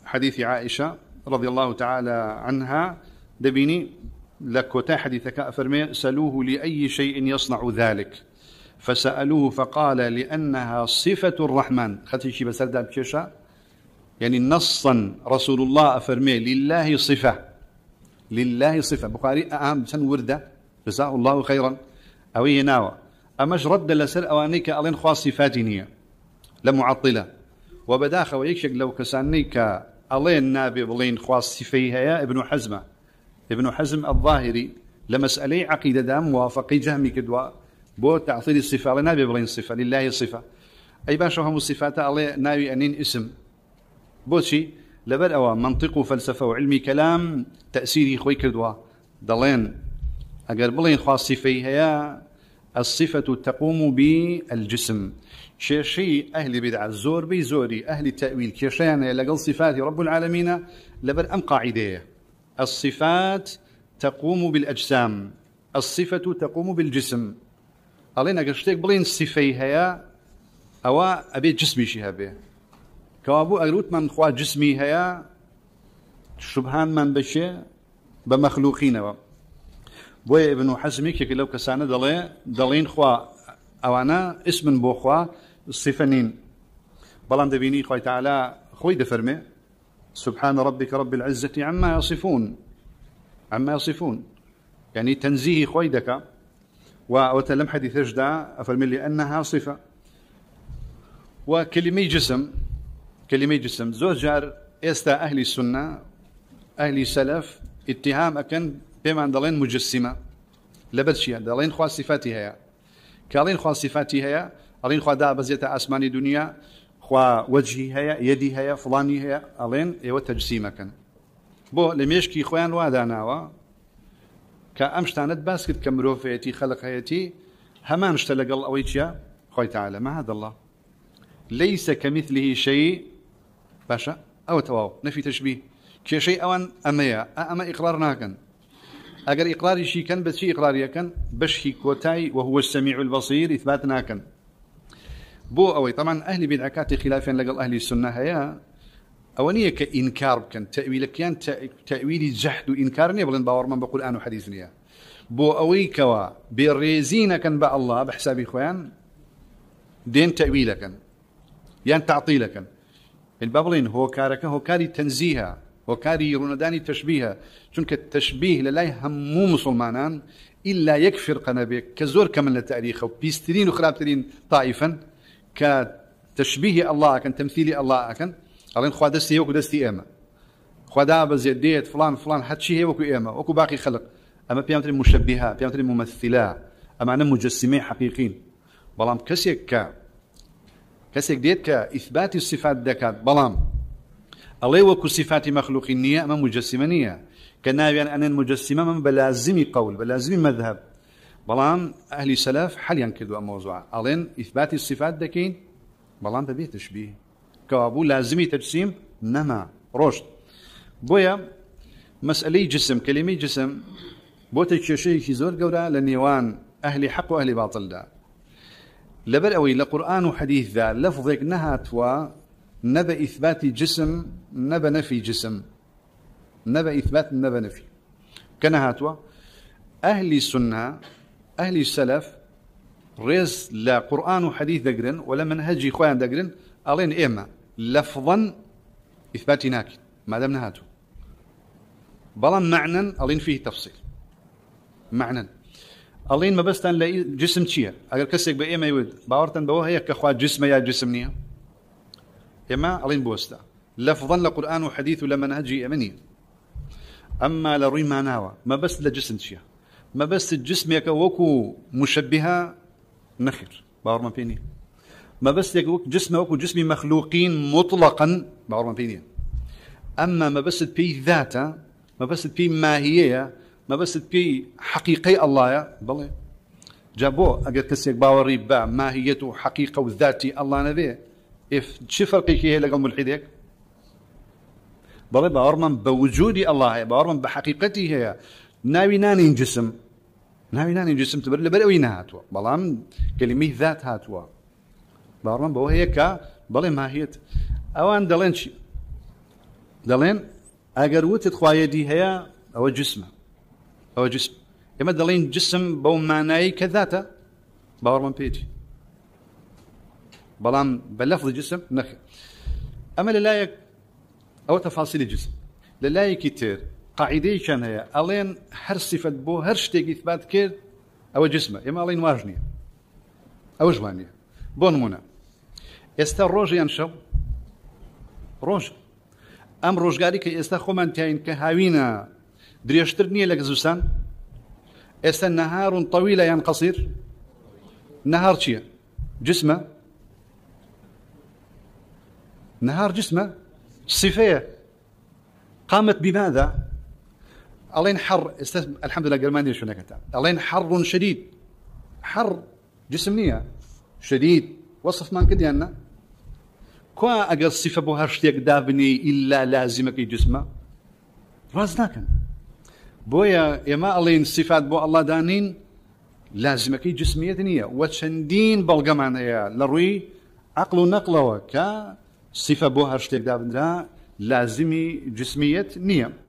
حديث عائشة رضي الله تعالى عنها دبيني لكوتا حديثك أفرمي سألوه لأي شيء يصنع ذلك فسألوه فقال لأنها صفة الرحمن. خذي شي بسردها بكيشا يعني نصا رسول الله أفرمي لله صفة، لله صفة. بخاري أهم سن وردة جزاه الله خيرا أوي ناوى أمش رد لسر أوانيك ألين خاص صفاتينية لمعطلة وبداخ ويكشك لو كسانيك ألين نابي بلين خاص صفيها يا ابن حزم الظاهري لمسألة عقيدة دام موافقي جهمي كدوا بو تعطيل الصفة على نابي بلين صفة لله صفة أي باشا هم الصفات على ناوي أنين اسم بوشي لبر أو منطق وفلسفة وعلمي كلام تأثيري خوي كدوا ضلين أجر بلين خاص صفيها يا الصفة تقوم بالجسم. شيء أهل بدع الزور بيزوري أهل التأويل كيشان لقل صفات رب العالمين لبر أم قاعدة الصفات تقوم بالأجسام، الصفة تقوم بالجسم. علينا قشتك بلين صفيها يا أو أبي جسمي شهابه كوابو أغلوت من خوا جسمي هيا شبهان من بشي بمخلوقين بوي ابن حزم كي لو كسانه دلين خوا اوانا اسم بو خوا صفنين بلان دبيني خوي تعالى خوي دفرمي سبحان ربك رب العزة عما يصفون يعني تنزيه خوي دكا وتلم حديث جدا افرمي لانها صفة. وكلمة جسم زوجار استا اهل السنة اهل السلف اتهام اكن بما دلين مجسمة لبدشيا دلين خوا صفاتها يا كالين خوا صفاتها يا الين خوا دا بزيتا اسماني دنيا خوا وجهها يا يدها يا فلاني هي الين ايوا تجسيمه كان بو لميشكي خوان واداناوا كامشتاند باسكت كمروفيتي خلقيتي همان اشتلق اويتيا خوي تعالى ما هذا الله ليس كمثله شيء باشا او تواو نفي تشبيه كي شيء اوان اما اقرارنا كان اگر اقراري شي كان بس شي اقراري كان بشي كوتاي وهو السميع البصير اثباتنا كان بو اوي طبعا اهل بدعكات خلافا لقل اهل السنه هيا اونيه كانكار كان تاويل كان تاويل جحد وانكار نبلن باور من بقول انه حديثني بو اوي كوا بريزين كان با الله بحساب اخوان دين تاويل كان يعني تعطيل كان البابلين هو كارك هو كاري تنزيها وكاري رنداني تشبيها چونك التشبيه لا هم مسلمانان إلا يكفر قنابيك كزور كمن للتاريخ وبيسترين وخرابترين طائفا كتشبيه الله كان تمثيلي الله كان قالين خوا دستي وكو دستي إيما خوا دابا زيديت فلان حد شي وكو إيما وكو باقي خلق أما بيامتري مشبهة بيامتري ممثلة أما أنا مجسمين حقيقين بلام كسيك ديت كإثبات الصفات دكات بلام الله وكو صفات مخلوقينية أما مجسمانية كناويا أن المجسمة من بلازمي قول بلازمي مذهب بلان أهل سلف حاليا كدوا موضوع ألين إثبات الصفات دكين بلان ببيه تشبيه كوابو لازمي تجسيم نما رشد بويا مسألة جسم كلمة جسم بوتك شيء زور قورا لنيوان أهل حق وأهل باطل دا لبر أوي لقرآن وحديث ذا لفظك نهات نبى إثبات جسم نبى نفي جسم نبى إثبات نبى نفي كنهاتوا أهل السنة أهل السلف رز لا قرآن وحديث دقرن ولا منهج إخوان دقرن ألين إما لفظا إثبات ناكد ما دام نهاتوا بلا معنى ألين فيه تفصيل معنى ألين ما بس تنلاقي جسم تشير أجر كسيك بإما يود باورتن بوه هي كخوا جسم يا جسم نية إما ألين بوستا لفظا لقرآن وحديث ولا منهجي أمني أما لروي معناها ما بس لجسم شيء ما بس الجسم يكوكو مشبهة نخير باور ما فيني ما بس يكوك جسم وكو جسم مخلوقين مطلقا باور ما فيني أما ما بس في ذاته ما بس في ماهية ما بس في حقيقي الله يا بلى جابوه أجر كسيك باوري با ماهيته حقيقة وذاتي الله نبيه شو فرقي كي هي لقل ملحدك بلى باورمن بوجود الله باورمن بحقيقته هي ناوي ناني جسم تبر لبروي نهاتوا بلام كلمة ذات هاتوا باورمن بو هي كا بلى ماهية اوان دلنشي دەڵێن ئەگەر وتت خوایەتی هەیە ئەوە جسمە، ئەوە جسم. ئێمە دەڵێن جسم بەو مانایی کە ذاتە، باوەڕمان پێیەتی، بەڵام بە لەفظی جسم نەخێ. ئەمە لەلایەک ئەوە تەفاسیلی جسم. لەلایەکی تر قاعیدەیەکیان هەیە ئەڵێن هەر صفەت بۆ هەر شتێکی ئیثبات کرد ئەوە جسمە، ئێمە ئەڵێن واژ نییە، ئەوەش وان نییە. بۆ نمونە ئێستا ڕۆژیان شەو ڕۆژ، ئەم ڕۆژگاری کە ئێستا خۆمان تاین کە هاوینە درێژتر نییە لە زستان. ئێستا نەهارون طەویلە یان قەسیر؟ نەهار چییە؟ جسمە؟ نهار جسمه صفية قامت بماذا؟ ألين حر الحمد لله قرمانية شو نكتب ألين حر شديد، حر جسمنية شديد وصف ما كدي أنا كوا أجر صفة بوهرشتيك دابني إلا لازمك جسمه رازناكن بويا يما ألين صفات بو الله دانين لازمك جسمية دنيا وشندين بالجمعنا يا لروي عقل نقله كا صفة بو هرشتك دابنرا لازمي جسمية نية.